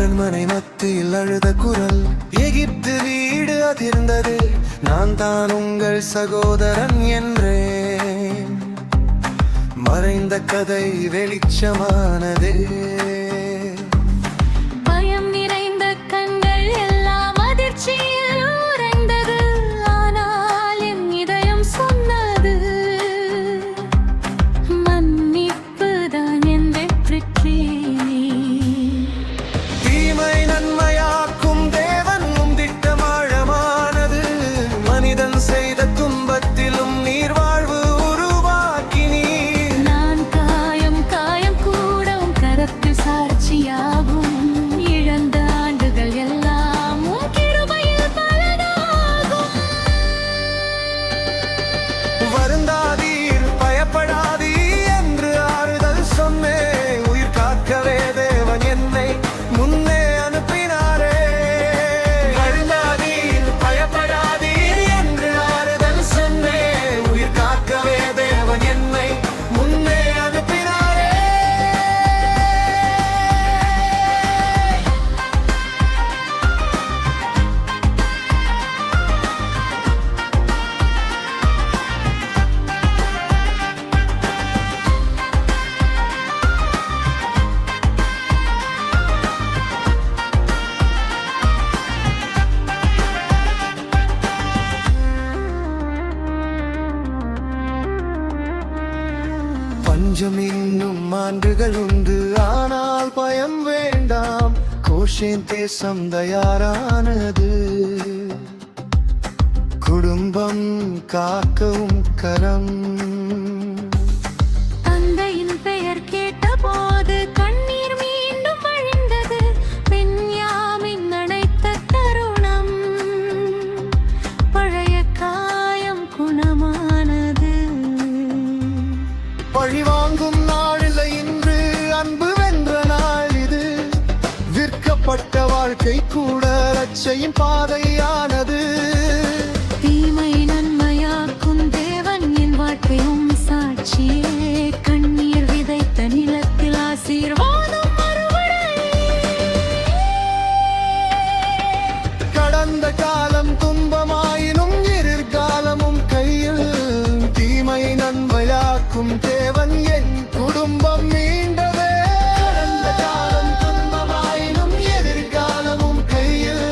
அரண்மனை மத்தியில் அழுத குரல், எகிப்து வீடு அதிர்ந்தது. நான் தான் உங்கள் சகோதரன் என்றேன். மறைந்த கதை வெளிச்சமானதே. பயம் நிறைந்த கண்கள் எல்லாம் அதிர்ச்சியில் உறைந்தது. ஆனால் என் இதயம் சொன்னது, மன்னிப்பு தான் என் வெற்றி. தீமை நன்மையாக்கும் தேவன் திட்டம் ஆழமானது. மனிதன் செய்த துன்பத்திலும் நீர் வாழ்வு உருவாக்கினீர். நான் காயம் காயம் கூட உன் கரத்தில் சாட்சியாகும். இழந்த ஆண்டுகள் எல்லாம் உன் கிருபையில் பலனாகும். வருந்தாதீர், பயப்படாதீர் என்று ஆறுதல் சொன்னே. உயிர் காக்கவே தேவன் என்னை முன்னே அனுப்பினாரே. வருந்தாதீர், பயப்படாதீர் என்று ஆறுதல் சொன்னே. உயிர் காக்கவே தேவன் என்னை முன்னே அனுப்பினாரே. பஞ்சம் இன்னும் ஆண்டுகள் உண்டு, ஆனால் பயம் வேண்டாம். கோஷேன் தேசம் தயாரானது. குடும்பம் காக்கவும் கரம். தந்தையின் பெயர் கேட்டபோது கண்ணீர் மீண்டும் வழிந்தது. பென்யாமின் அணைத்த தருணம், பழைய காயம் குணமானது. பழிவாங்கும் நாளில்லை இன்று, அன்பு வென்ற நாள் இது. விற்கப்பட்ட வாழ்க்கை கூட ரட்சையின் பாதையானது. தீமை நன்மையாக்கும் தேவன் என் வாழ்க்கையும் சாட்சியே. கண்ணீர் விதைத்த நிலத்தில் ஆசீர்வாதம் அறுவடை. கடந்த காலம் துன்பமாயினும் எதிர்காலமும் கையில். தீமை நன்மையாக்கும் தேவன் என் குடும்பம் மீண்டதே. கடந்த காலம் துன்பமாயினும் எதிர்காலமும் கையில்.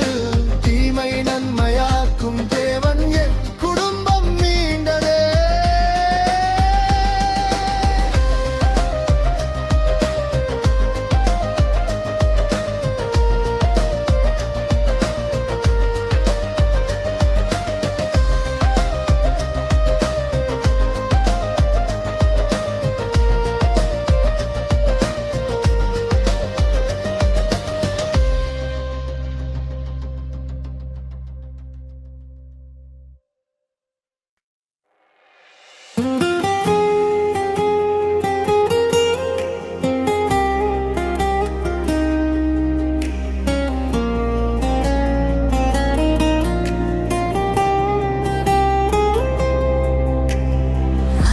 தீமை நன்மையாக்கும் தேவன் என் குடும்பம் மீண்டதே.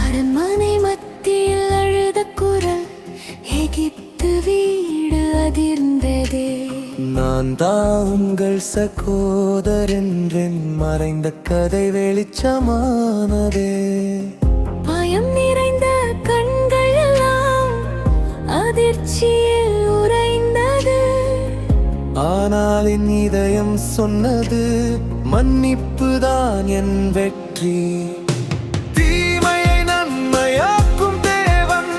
அரண்மனை மத்தியில் அழுத குரல், எகிப்து வீடு அதிர்ந்ததே. நான் தான் உங்கள் சகோதரன். மறைந்த கதை வெளிச்சமானதே. பயம் நிறைந்த கண்கள் எல்லாம் அதிர்ச்சியில் உறைந்தது. ஆனால் என் இதயம் சொன்னது, மன்னிப்பு தான் என் வெற்றி. தீமையை நன்மையாக்கும் தேவன்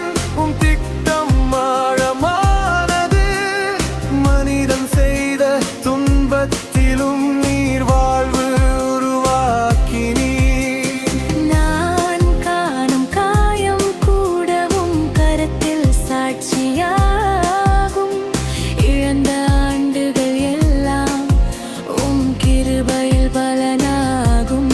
திட்டம் ஆழமானது. மனிதன் செய்த துன்பத்திலும் நீர் வாழ்வு உருவாக்கினீர். நான் காணும் காயம் கூடவும் கரத்தில் சாட்சியாகும். இழந்த ஆண்டுகள் எல்லாம் உம் கிருபையில் பலனாகும்.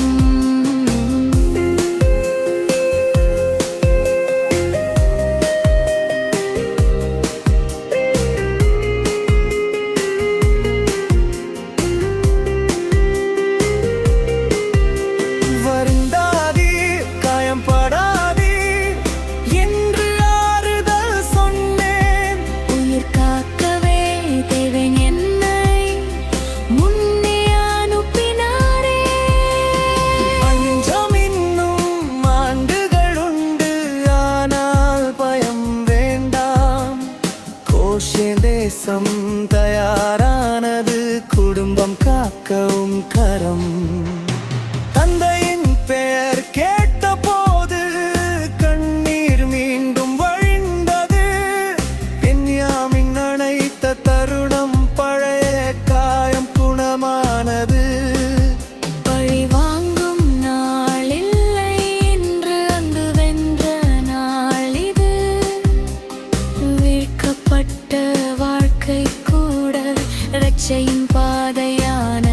தேசம் தயாரானது, குடும்பம் காக்கவும் கரம். தந்தையின் பெயர் கேட்டபோது கண்ணீர் மீண்டும் வழிந்தது. பென்யாமின் அணைத்த தருணம் பழைய காயம் குணமானது. பழி வாங்கும் நாள் இல்லை என்று அங்கு வென்ற நாள் இது. வீழ்க்கப்பட்ட வாழ்க்கை கூட இரட்சையின் பாதையான